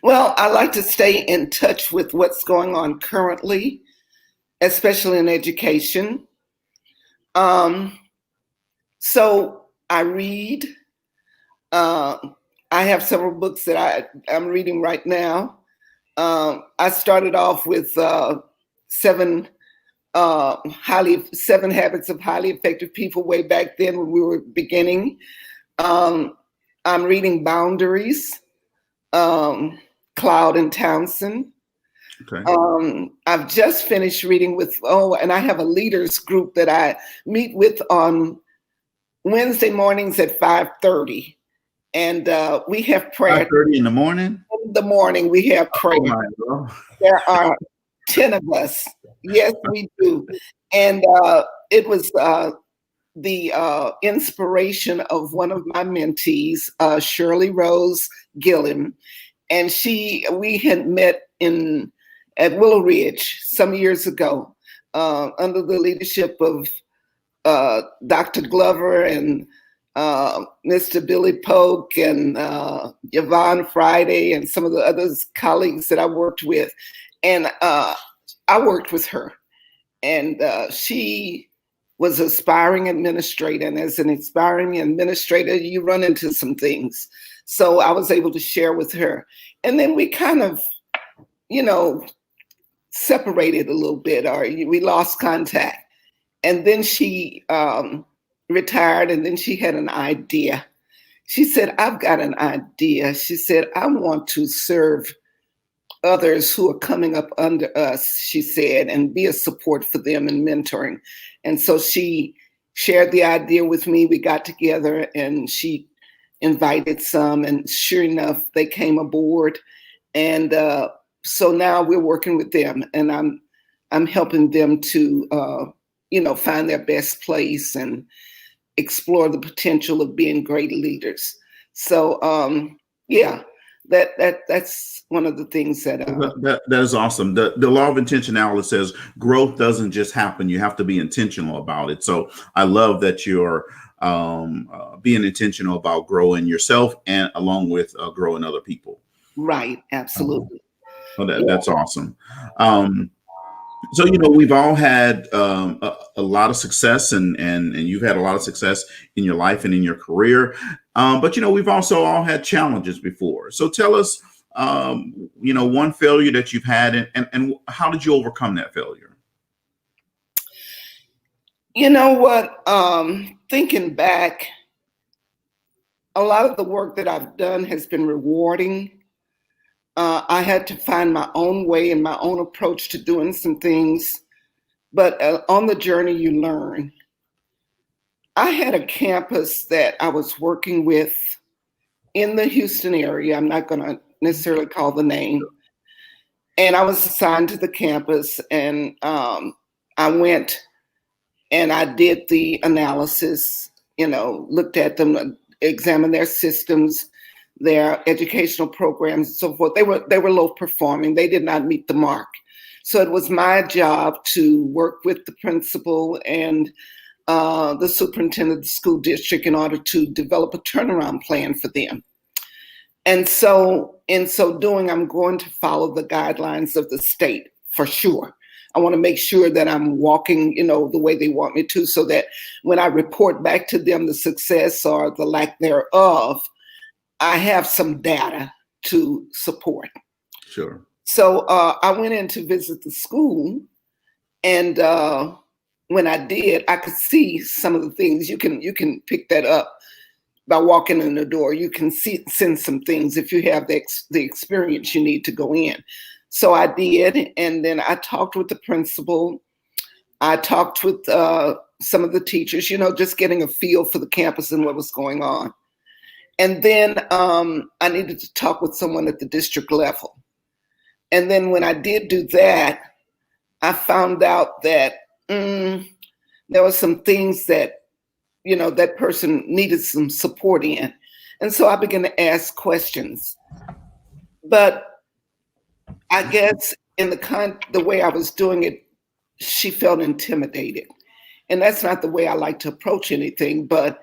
Speaker 2: Well, I like to stay in touch with what's going on currently, especially in education. So I read. I have several books that I'm reading right now. I started off with seven habits of highly effective people way back then when we were beginning. I'm reading Boundaries, Cloud and Townsend.
Speaker 1: Okay.
Speaker 2: I've just finished reading and I have a leaders group that I meet with on Wednesday mornings at 5:30. And we have prayer.
Speaker 1: 5:30 in the morning?
Speaker 2: In the morning, we have prayer. There are 10 of us. Yes, we do. And it was the inspiration of one of my mentees, Shirley Rose Gilliam. And we had met at Willow Ridge some years ago under the leadership of Dr. Glover and Mr. Billie Polk and Yvonne Friday and some of the other colleagues that I worked with. And I worked with her. And she was an aspiring administrator. And as an aspiring administrator, you run into some things. So I was able to share with her. And then we kind of, separated a little bit, or we lost contact. And then she retired, and then she had an idea. She said, I've got an idea. She said, I want to serve others who are coming up under us, she said, and be a support for them and mentoring. And so she shared the idea with me. We got together and she invited some, and sure enough, they came aboard. And so now we're working with them, and I'm helping them to find their best place and explore the potential of being great leaders. So That's one of the things that
Speaker 1: That is awesome. The law of intentionality says growth doesn't just happen. You have to be intentional about it. So I love that you're being intentional about growing yourself and along with growing other people.
Speaker 2: right, absolutely.
Speaker 1: So
Speaker 2: Yeah.
Speaker 1: that's awesome. So we've all had a lot of success, and you've had a lot of success in your life and in your career. But we've also all had challenges before. So tell us, one failure that you've had, and how did you overcome that failure?
Speaker 2: You know what? Thinking back, a lot of the work that I've done has been rewarding. I had to find my own way and my own approach to doing some things, but on the journey, you learn. I had a campus that I was working with in the Houston area. I'm not going to necessarily call the name. And I was assigned to the campus, and I went and I did the analysis, looked at them, examined their systems, their educational programs, and so forth. They were low performing. They did not meet the mark. So it was my job to work with the principal and the superintendent of the school district in order to develop a turnaround plan for them. And so in so doing, I'm going to follow the guidelines of the state for sure. I want to make sure that I'm walking, the way they want me to, so that when I report back to them the success or the lack thereof, I have some data to support.
Speaker 1: Sure.
Speaker 2: So I went in to visit the school, and when I did, I could see some of the things. You can pick that up by walking in the door. You can sense some things if you have the experience you need to go in. So I did, and then I talked with the principal. I talked with some of the teachers, just getting a feel for the campus and what was going on. And then I needed to talk with someone at the district level. And then when I did do that, I found out that there were some things that, that person needed some support in. And so I began to ask questions. But I guess in the way I was doing it, she felt intimidated. And that's not the way I like to approach anything, but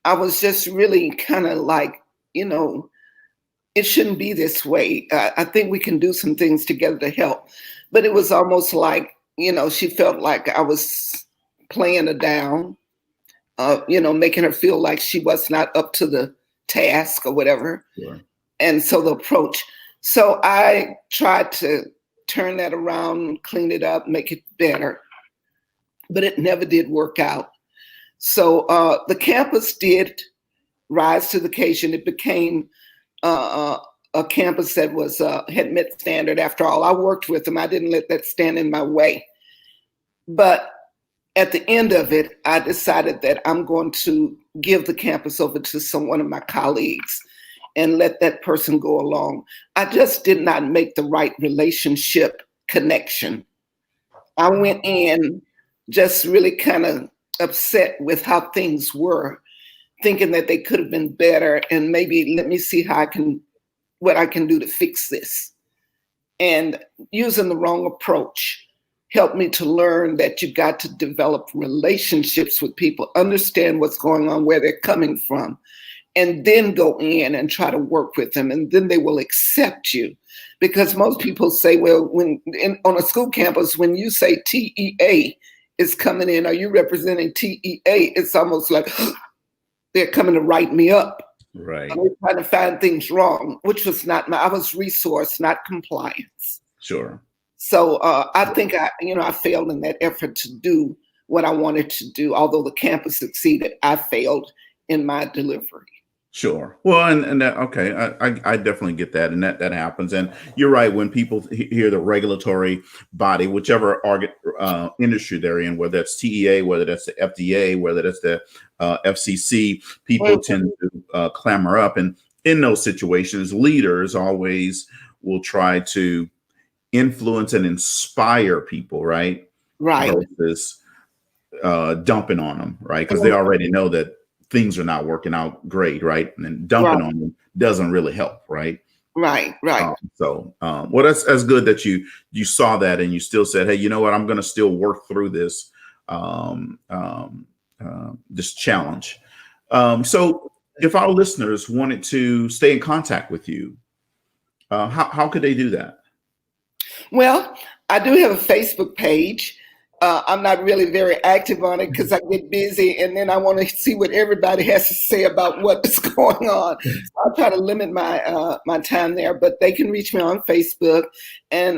Speaker 2: I was just really kind of like, it shouldn't be this way. I think we can do some things together to help. But it was almost like, she felt like I was playing her down, making her feel like she was not up to the task or whatever.
Speaker 1: Sure.
Speaker 2: And so the approach. So I tried to turn that around, clean it up, make it better. But it never did work out. So the campus did rise to the occasion. It became a campus that had met standard. After all, I worked with them. I didn't let that stand in my way. But at the end of it, I decided that I'm going to give the campus over to one of my colleagues and let that person go along. I just did not make the right relationship connection. I went in just really kind of upset with how things were, thinking that they could have been better, and maybe let me see what I can do to fix this. And using the wrong approach helped me to learn that you got to develop relationships with people, understand what's going on, where they're coming from, and then go in and try to work with them, and then they will accept you. Because most people say, well, on a school campus, when you say TEA is coming in, are you representing TEA? It's almost like they're coming to write me up.
Speaker 1: Right.
Speaker 2: And they're trying to find things wrong, which was not I was resource, not compliance.
Speaker 1: Sure.
Speaker 2: So I think I failed in that effort to do what I wanted to do. Although the campus succeeded, I failed in my delivery.
Speaker 1: Sure. Well, and that, okay, I definitely get that, and that happens. And you're right. When people hear the regulatory body, whichever industry they're in, whether that's TEA, whether that's the FDA, whether that's the FCC, people tend to clamor up. And in those situations, leaders always will try to influence and inspire people, right?
Speaker 2: Right.
Speaker 1: Versus dumping on them, right? Because they already know that things are not working out great, right? And then dumping on them doesn't really help, right?
Speaker 2: Right.
Speaker 1: Well, that's good that you saw that and you still said, hey, you know what, I'm going to still work through this this challenge. So if our listeners wanted to stay in contact with you, how could they do that?
Speaker 2: Well, I do have a Facebook page. I'm not really very active on it because I get busy and then I want to see what everybody has to say about what is going on. So I try to limit my time there, but they can reach me on Facebook and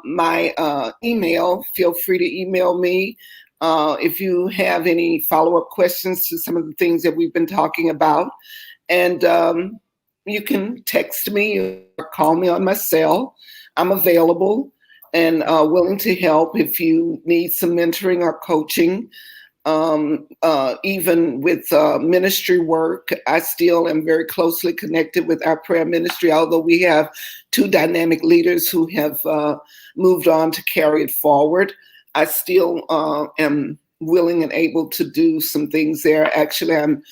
Speaker 2: my email. Feel free to email me if you have any follow-up questions to some of the things that we've been talking about. And you can text me or call me on my cell. I'm available and willing to help if you need some mentoring or coaching. Even with ministry work, I still am very closely connected with our prayer ministry, although we have two dynamic leaders who have moved on to carry it forward. I still am willing and able to do some things there. Actually, I'm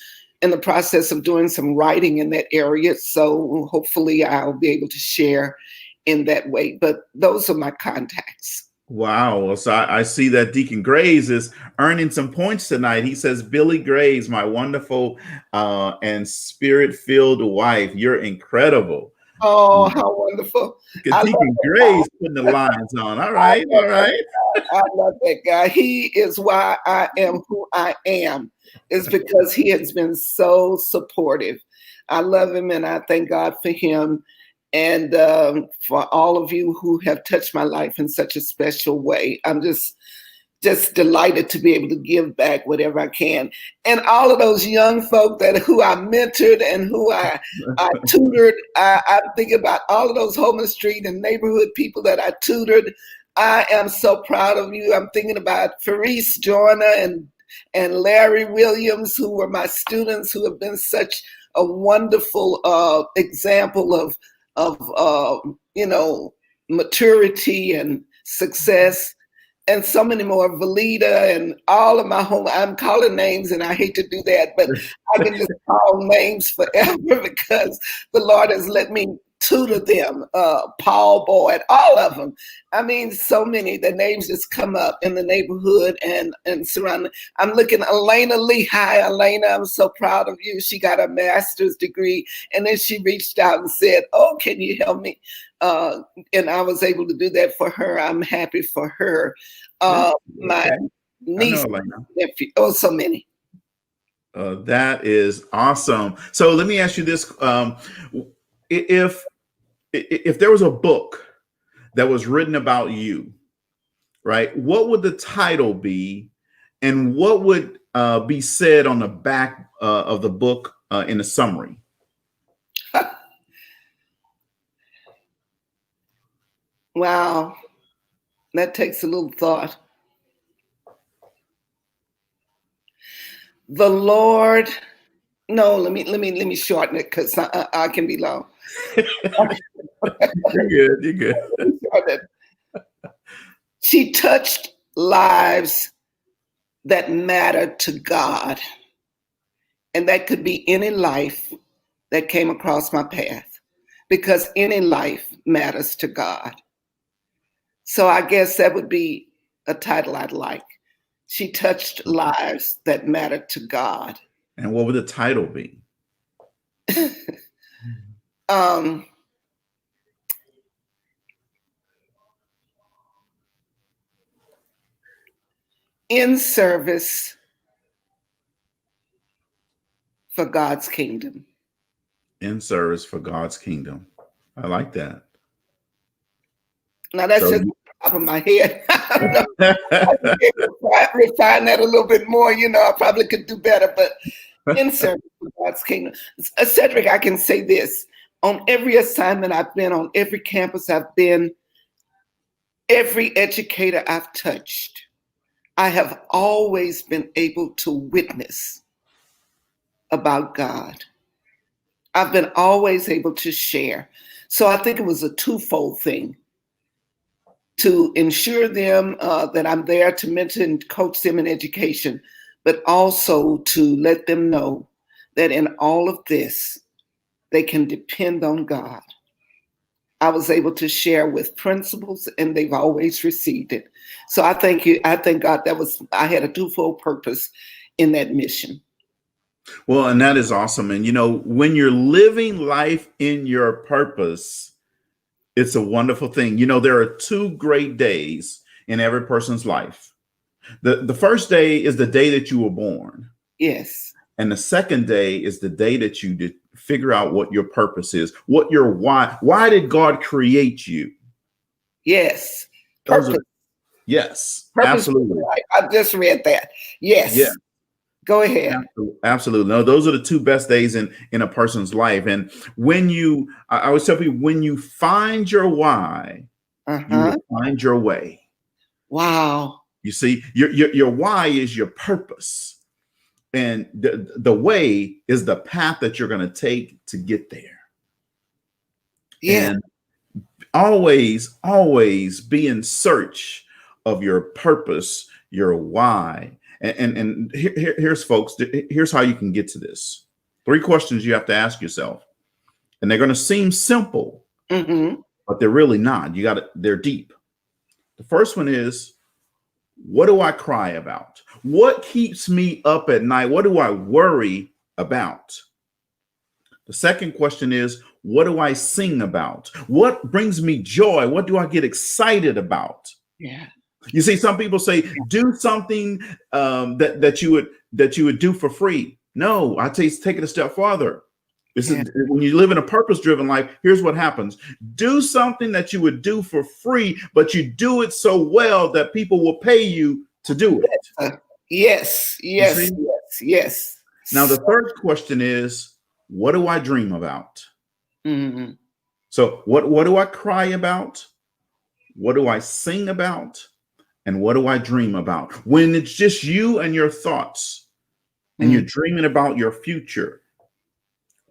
Speaker 2: in the process of doing some writing in that area, so hopefully I'll be able to share in that way. But those are my contacts.
Speaker 1: Wow. Well, so I see that Deacon Graves is earning some points tonight. He says, Billie Graves, my wonderful and spirit-filled wife. You're incredible.
Speaker 2: Oh, how wonderful.
Speaker 1: Deacon Graves putting the lines on. All right.
Speaker 2: I love that guy. He is why I am who I am. It's because he has been so supportive. I love him and I thank God for him. And for all of you who have touched my life in such a special way. I'm just delighted to be able to give back whatever I can. And all of those young folk who I mentored and who I tutored, I think about all of those homeless street and neighborhood people that I tutored. I am so proud of you. I'm thinking about Farice Joyner and Larry Williams, who were my students, who have been such a wonderful example of maturity and success, and so many more. Valida and all of my home. I'm calling names, and I hate to do that, but I can just call names forever because the Lord has let me tutor them. Paul Boyd, all of them. I mean, so many. The names just come up in the neighborhood and surrounding. I'm looking Elena Lee. Hi, Elena. I'm so proud of you. She got a master's degree, and then she reached out and said, "Oh, can you help me?" And I was able to do that for her. I'm happy for her. My niece, nephew. Oh, so many.
Speaker 1: That is awesome. So let me ask you this: if there was a book that was written about you, right, what would the title be, and what would be said on the back of the book in a summary?
Speaker 2: Wow, that takes a little thought. The Lord. No, let me shorten it because I can be long.
Speaker 1: You're good.
Speaker 2: She touched lives that mattered to God. And that could be any life that came across my path, because any life matters to God. So I guess that would be a title I'd like. She touched lives that mattered to God.
Speaker 1: And what would the title be?
Speaker 2: In service for God's kingdom.
Speaker 1: In service for God's kingdom. I like that.
Speaker 2: Now that's just the top of my head. I refine that a little bit more. I probably could do better, but in service for God's kingdom. Cedrick, I can say this. On every assignment I've been on, every campus I've been, every educator I've touched, I have always been able to witness about God. I've been always able to share. So I think it was a twofold thing: to ensure them that I'm there to mentor and coach them in education, but also to let them know that in all of this, they can depend on God. I was able to share with principals, and they've always received it. So I thank you. I thank God I had a twofold purpose in that mission.
Speaker 1: Well, and that is awesome. And when you're living life in your purpose, it's a wonderful thing. There are two great days in every person's life. The first day is the day that you were born.
Speaker 2: Yes.
Speaker 1: And the second day is the day that you did figure out what your purpose is, what your why. Why did God create you?
Speaker 2: Yes. Purpose.
Speaker 1: Yes,
Speaker 2: Purpose.
Speaker 1: absolutely.
Speaker 2: I just read that. Yes.
Speaker 1: Yeah.
Speaker 2: Go ahead.
Speaker 1: Absolutely. No, those are the two best days in a person's life. And I always tell people, when you find your why, you will find your way.
Speaker 2: Wow.
Speaker 1: You see, your why is your purpose. And the way is the path that you're going to take to get there.
Speaker 2: Yeah.
Speaker 1: And always be in search of your purpose, your why. And here's folks, here's how you can get to this. 3 questions you have to ask yourself. And they're going to seem simple, but they're really not. They're deep. The first one is, what do I cry about? What keeps me up at night? What do I worry about? The second question is, what do I sing about? What brings me joy? What do I get excited about?
Speaker 2: Yeah.
Speaker 1: You see, some people say, do something that you would do for free. No, I tell you, take it a step farther. When you live in a purpose-driven life, here's what happens. Do something that you would do for free, but you do it so well that people will pay you to do it.
Speaker 2: Yes.
Speaker 1: Now, the third question is, what do I dream about?
Speaker 2: Mm-hmm.
Speaker 1: So what do I cry about? What do I sing about? And what do I dream about? When it's just you and your thoughts and you're dreaming about your future,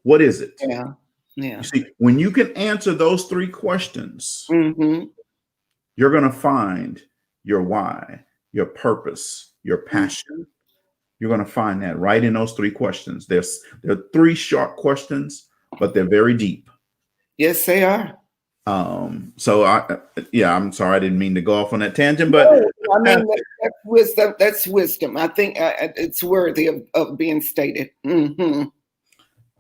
Speaker 1: what is it?
Speaker 2: Yeah.
Speaker 1: You see, when you can answer those 3 questions, you're going to find your why, your purpose, your passion. You're going to find that right in those 3 questions. There are 3 short questions, but they're very deep.
Speaker 2: Yes, they are.
Speaker 1: I'm sorry, I didn't mean to go off on that tangent, but
Speaker 2: I mean, that's wisdom. That's wisdom. I think it's worthy of being stated.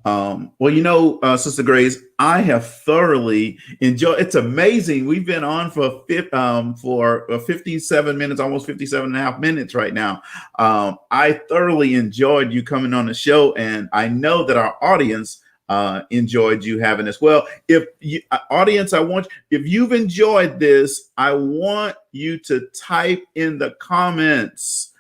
Speaker 1: Well, Sister Grace, I have thoroughly enjoyed. It's amazing. We've been on for 57 minutes, almost 57 and a half minutes right now. I thoroughly enjoyed you coming on the show, and I know that our audience enjoyed you having as well. Audience, if you've enjoyed this, I want you to type in the comments.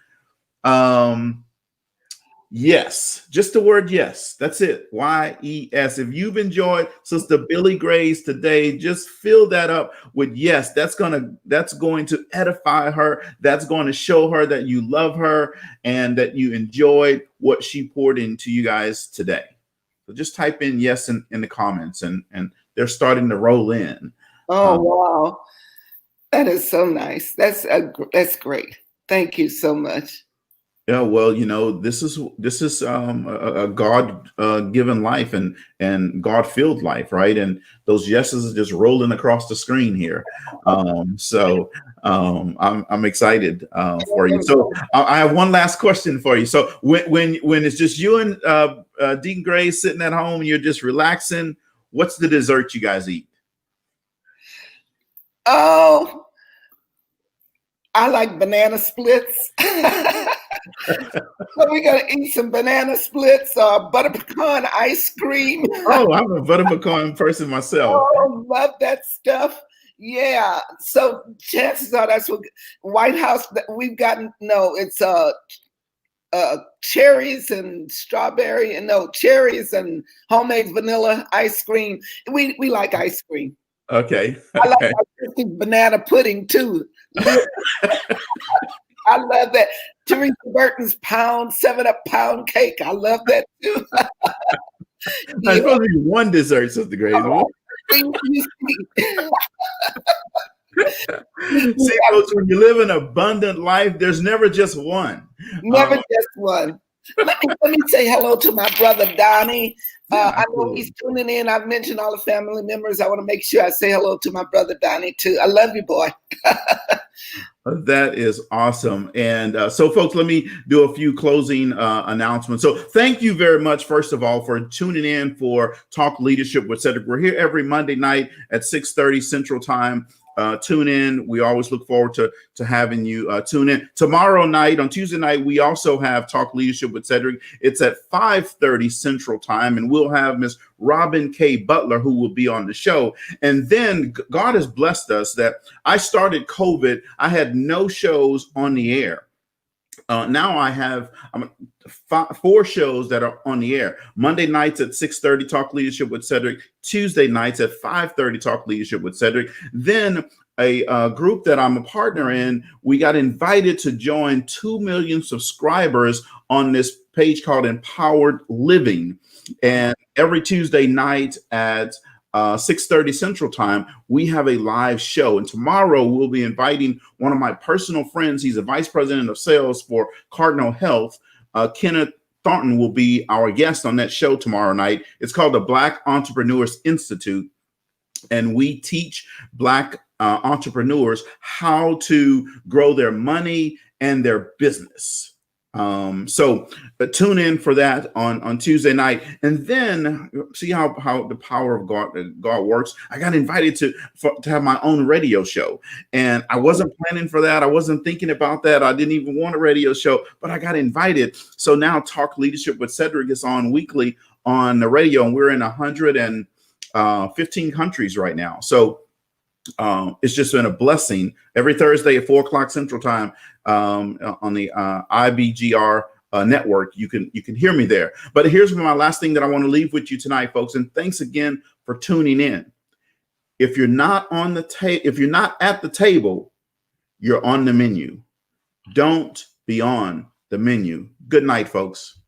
Speaker 1: Yes, just the word yes. That's it. YES. If you've enjoyed Sister Billie Grace today, just fill that up with yes. That's going to edify her. That's going to show her that you love her and that you enjoyed what she poured into you guys today. So just type in yes in the comments, and they're starting to roll in.
Speaker 2: Oh, wow. That is so nice. That's great. Thank you so much.
Speaker 1: Yeah, well, this is a God-given life and God-filled life, right? And those yeses are just rolling across the screen here. I'm excited for you. So I have one last question for you. So when it's just you and Deacon Grace sitting at home and you're just relaxing, what's the dessert you guys eat?
Speaker 2: Oh, I like banana splits. So we're going to eat some banana splits or butter pecan ice cream.
Speaker 1: Oh, I'm a butter pecan person myself.
Speaker 2: Oh, love that stuff. Yeah. So chances are that's what White House we've gotten. No, it's cherries and strawberry and cherries and homemade vanilla ice cream. We like ice cream.
Speaker 1: Okay.
Speaker 2: I like banana pudding too. I love that. Teresa Burton's 7-Up pound cake. I love that too.
Speaker 1: It's supposed to be one dessert, Sister Grace. See, folks, when you live an abundant life, there's never just one.
Speaker 2: Never just one. Let me say hello to my brother Donnie.
Speaker 1: Yeah,
Speaker 2: I know he's tuning in. I've mentioned all the family members. I want to make sure I say hello to my brother Donnie too. I love you, boy.
Speaker 1: That is awesome. And so, folks, let me do a few closing announcements. So thank you very much, first of all, for tuning in for Talk Leadership with Cedrick. We're here every Monday night at 6:30 Central Time. Tune in. We always look forward to having you tune in. Tomorrow night, on Tuesday night, we also have Talk Leadership with Cedrick. It's at 5:30 Central Time, and we'll have Miss Robin K. Butler, who will be on the show. And then God has blessed us that I started COVID. I had no shows on the air. Now I have 4 shows that are on the air. Monday nights at 6:30, Talk Leadership with Cedrick. Tuesday nights at 5:30, Talk Leadership with Cedrick. Then a group that I'm a partner in, we got invited to join 2 million subscribers on this page called Empowered Living. And every Tuesday night at 6:30 Central Time, we have a live show. And tomorrow we'll be inviting one of my personal friends. He's a vice president of sales for Cardinal Health. Kenneth Thornton will be our guest on that show tomorrow night. It's called the Black Entrepreneurs Institute. And we teach Black entrepreneurs how to grow their money and their business. So tune in for that on Tuesday night, and then see how the power of God works. I got invited to have my own radio show, and I wasn't planning for that. I wasn't thinking about that. I didn't even want a radio show, but I got invited. So now Talk Leadership with Cedrick is on weekly on the radio, and we're in 115 countries right now. So it's just been a blessing. Every Thursday at 4:00 Central Time on the IBGR network, you can hear me there. But here's my last thing that I want to leave with you tonight, folks. And thanks again for tuning in. If you're not on the if you're not at the table, you're on the menu. Don't be on the menu. Good night, folks.